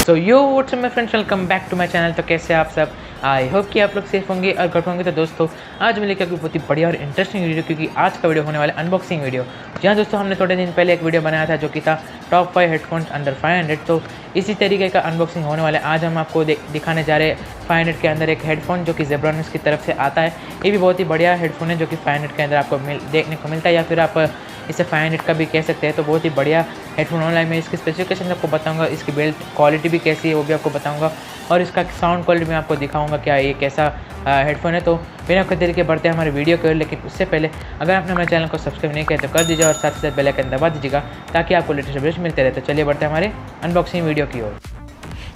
तो yo what's up my friends, welcome back to my channel. तो कैसे आप सब? आई होप कि आप लोग सेफ होंगे और गुड होंगे। तो दोस्तों आज मैं लेकर बहुत ही बढ़िया और इंटरेस्टिंग वीडियो, क्योंकि आज का वीडियो होने वाला है अनबॉक्सिंग वीडियो। जहाँ दोस्तों हमने थोड़े दिन पहले एक वीडियो बनाया था जो कि था टॉप 5 हेडफोन्स अंडर 500। तो इसी तरीके का अनबॉक्सिंग होने वाला है। आज हम आपको दिखाने जा रहे हैं 500 के अंदर एक हेडफोन जो कि ज़ेब्रॉनिक्स की तरफ से आता है। ये भी बहुत ही बढ़िया हेडफोन है जो कि 500 के अंदर आपको देखने को मिलता है, या फिर आप इसे 500 का भी कह सकते हैं। तो बहुत ही बढ़िया हेडफोन ऑनलाइन में इसकी स्पेसिफिकेशन आपको बताऊंगा, इसकी बिल्ड क्वालिटी भी कैसी है वो भी आपको बताऊंगा, और इसका साउंड क्वालिटी में आपको दिखाऊंगा क्या ये कैसा हेडफोन है। तो बिना कोई देरी के बढ़ते हैं हमारे वीडियो को। लेकिन उससे पहले अगर आपने हमारे चैनल को सब्सक्राइब नहीं किया तो कर दीजिए और साथ ही साथ बेल आइकन दबा दीजिएगा ताकि आपको लेटेस्ट अपडेट्स मिलते रहे। तो चलिए बढ़ते हैं हमारे अनबॉक्सिंग वीडियो की ओर।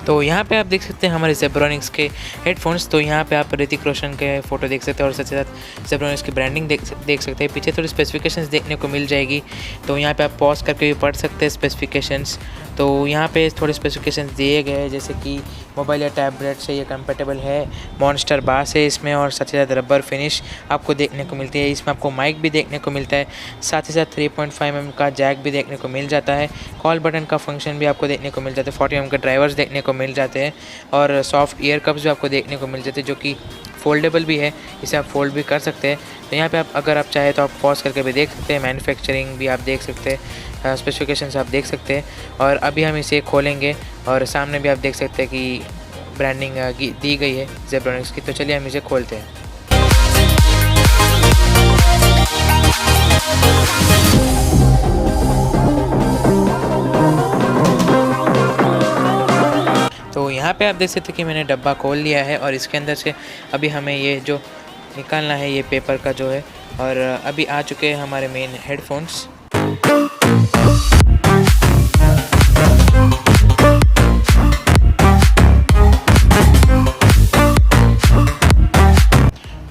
तो यहाँ पे आप देख सकते हैं हमारे ज़ेब्रॉनिक्स के हेडफोन्स। तो यहाँ पे आप ऋतिक रोशन के फ़ोटो देख सकते हैं और साथ ही साथ ज़ेब्रॉनिक्स की ब्रांडिंग देख सकते हैं। पीछे थोड़ी स्पेसिफिकेशंस देखने को मिल जाएगी, तो यहाँ पे आप पॉज करके भी पढ़ सकते हैं स्पेसिफिकेशंस। तो यहाँ पे थोड़े स्पेसिफिकेशंस दिए गए हैं, जैसे कि मोबाइल या टैबलेट से ये कंपेटेबल है, मॉन्स्टर बास है इसमें, और साथ ही साथ रबर फिनिश आपको देखने को मिलती है। इसमें आपको माइक भी देखने को मिलता है, साथ ही साथ 3.5 mm का जैक भी देखने को मिल जाता है। कॉल बटन का फंक्शन भी आपको देखने को मिल जाता है। 40 mm के ड्राइवर्स देखने को मिल जाते हैं, और सॉफ्ट ईयर कप्स भी आपको देखने को मिल जाते हैं जो कि फोल्डेबल भी है, इसे आप फोल्ड भी कर सकते हैं। तो यहाँ पे आप अगर आप चाहें तो आप पॉज करके भी देख सकते हैं, मैन्युफैक्चरिंग भी आप देख सकते हैं, स्पेसिफिकेशंस आप देख सकते हैं। और अभी हम इसे खोलेंगे और सामने भी आप देख सकते हैं कि ब्रांडिंग दी गई है ज़ेब्रॉनिक्स की। तो चलिए हम इसे खोलते हैं। तो यहाँ पे आप देख सकते हैं कि मैंने डब्बा खोल लिया है और इसके अंदर से अभी हमें ये जो निकालना है ये पेपर का जो है, और अभी आ चुके हैं हमारे मेन हेडफोन्स।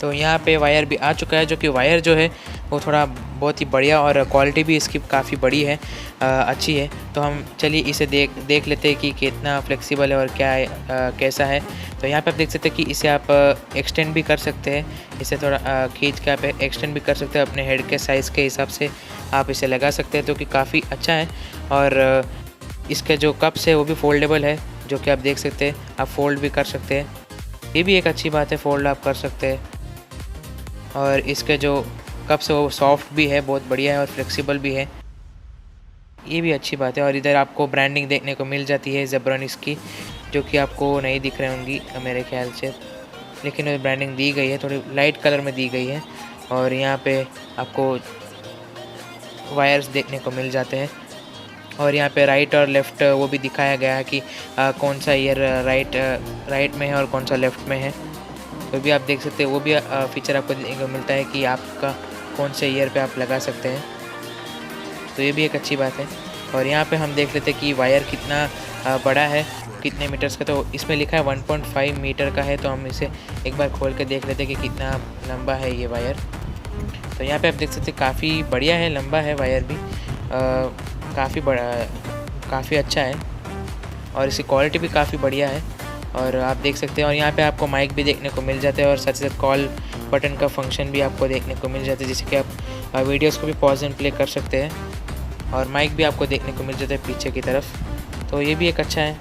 तो यहाँ पे वायर भी आ चुका है, जो कि वायर जो है वो थोड़ा बहुत ही बढ़िया और क्वालिटी भी इसकी काफ़ी बड़ी है, अच्छी है। तो हम चलिए इसे देख लेते हैं कि कितना फ्लेक्सिबल है और क्या है, कैसा है। तो यहाँ पे आप देख सकते हैं कि इसे आप एक्सटेंड भी कर सकते हैं, इसे थोड़ा खींच के आप एक्सटेंड भी कर सकते हैं अपने हेड के साइज़ के हिसाब से आप इसे लगा सकते हैं, जो कि काफ़ी अच्छा है। और इसके जो कप्स है वो भी फोल्डेबल है, जो कि आप देख सकते हैं, आप फोल्ड भी कर सकते हैं, ये भी एक अच्छी बात है, फोल्ड आप कर सकते हैं। और इसके जो कप्स है वो सॉफ्ट भी है, बहुत बढ़िया है, और फ्लेक्सिबल भी है, ये भी अच्छी बात है। और इधर आपको ब्रांडिंग देखने को मिल जाती है ज़ेब्रॉनिक्स की, जो कि आपको नहीं दिख रही होंगी मेरे ख्याल से, लेकिन ब्रांडिंग दी गई है, थोड़ी लाइट कलर में दी गई है। और यहाँ पे आपको वायर्स देखने को मिल जाते हैं, और यहाँ पे राइट और लेफ़्ट वो भी दिखाया गया है कि कौन सा ईयर राइट में है और कौन सा लेफ़्ट में है। तो भी आप देख सकते हैं, वो भी फीचर आपको देखने को मिलता है कि आपका कौन से ईयर पे आप लगा सकते हैं, तो ये भी एक अच्छी बात है। और यहाँ पे हम देख लेते हैं कि वायर कितना बड़ा है, कितने मीटर्स का। तो इसमें लिखा है 1.5 मीटर का है, तो हम इसे एक बार खोल के देख लेते हैं कि कितना लंबा है ये वायर। तो यहाँ पे आप देख सकते हैं काफ़ी बढ़िया है, लंबा है वायर भी, काफ़ी बड़ा, काफ़ी अच्छा है, और इसकी क्वालिटी भी काफ़ी बढ़िया है, और आप देख सकते हैं। और यहाँ पे आपको माइक भी देखने को मिल जाता है, और साथ ही साथ कॉल बटन का फंक्शन भी आपको देखने को मिल जाता है, जिससे कि आप वीडियोस को भी पॉज एंड प्ले कर सकते हैं, और माइक भी आपको देखने को मिल जाता है पीछे की तरफ। तो ये भी एक अच्छा है,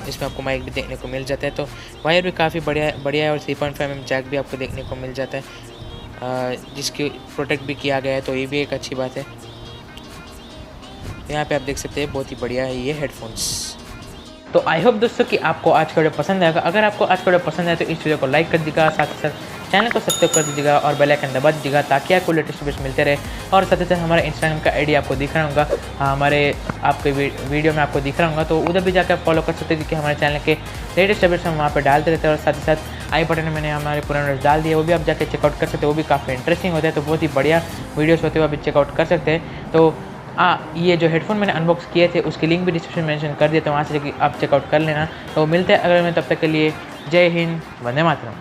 इसमें आपको माइक भी देखने को मिल जाता है। तो वायर भी काफ़ी बढ़िया है, और 3.5 mm जैक भी आपको देखने को मिल जाता है, जिसकी प्रोटेक्ट भी किया गया है, तो ये भी एक अच्छी बात है। यहाँ पे आप देख सकते हैं बहुत ही बढ़िया है ये हेडफोन्स। तो आई होप दोस्तों कि आपको आज का वीडियो पसंद आएगा। अगर आपको आज का वीडियो पसंद आए तो इस वीडियो को लाइक कर दीजिएगा, साथ ही साथ चैनल को सब्सक्राइब कर दीजिएगा और बेल आइकन दबा दीजिएगा ताकि आपको लेटेस्ट वीडियोस मिलते रहे। और साथ ही साथ हमारे इंस्टाग्राम का आईडी आपको दिख रहा होगा, हमारे आपके वीडियो में आपको दिख रहा होगा, तो उधर भी जाकर आप फॉलो कर सकते हैं, क्योंकि हमारे चैनल के लेटेस्ट अपडेट्स हम वहाँ पर डालते रहते हैं। और साथ ही साथ आई बटन में मैंने हमारे पुराने वीडियोस डाल दिए, वो भी आप जाकर चेकआउट कर सकते हैं, वो भी काफ़ी इंटरेस्टिंग होते हैं। तो बहुत ही बढ़िया वीडियोज़ होते हैं, वो अभी चेकआउट कर सकते हैं। तो ये जो हेडफोन मैंने अनबॉक्स किए थे उसकी लिंक भी डिस्क्रिप्शन में मेंशन कर दिया, तो वहाँ से आप चेकआउट कर लेना। तो मिलते हैं अगले में, तब तक के लिए जय हिंद, वंदे मातरम।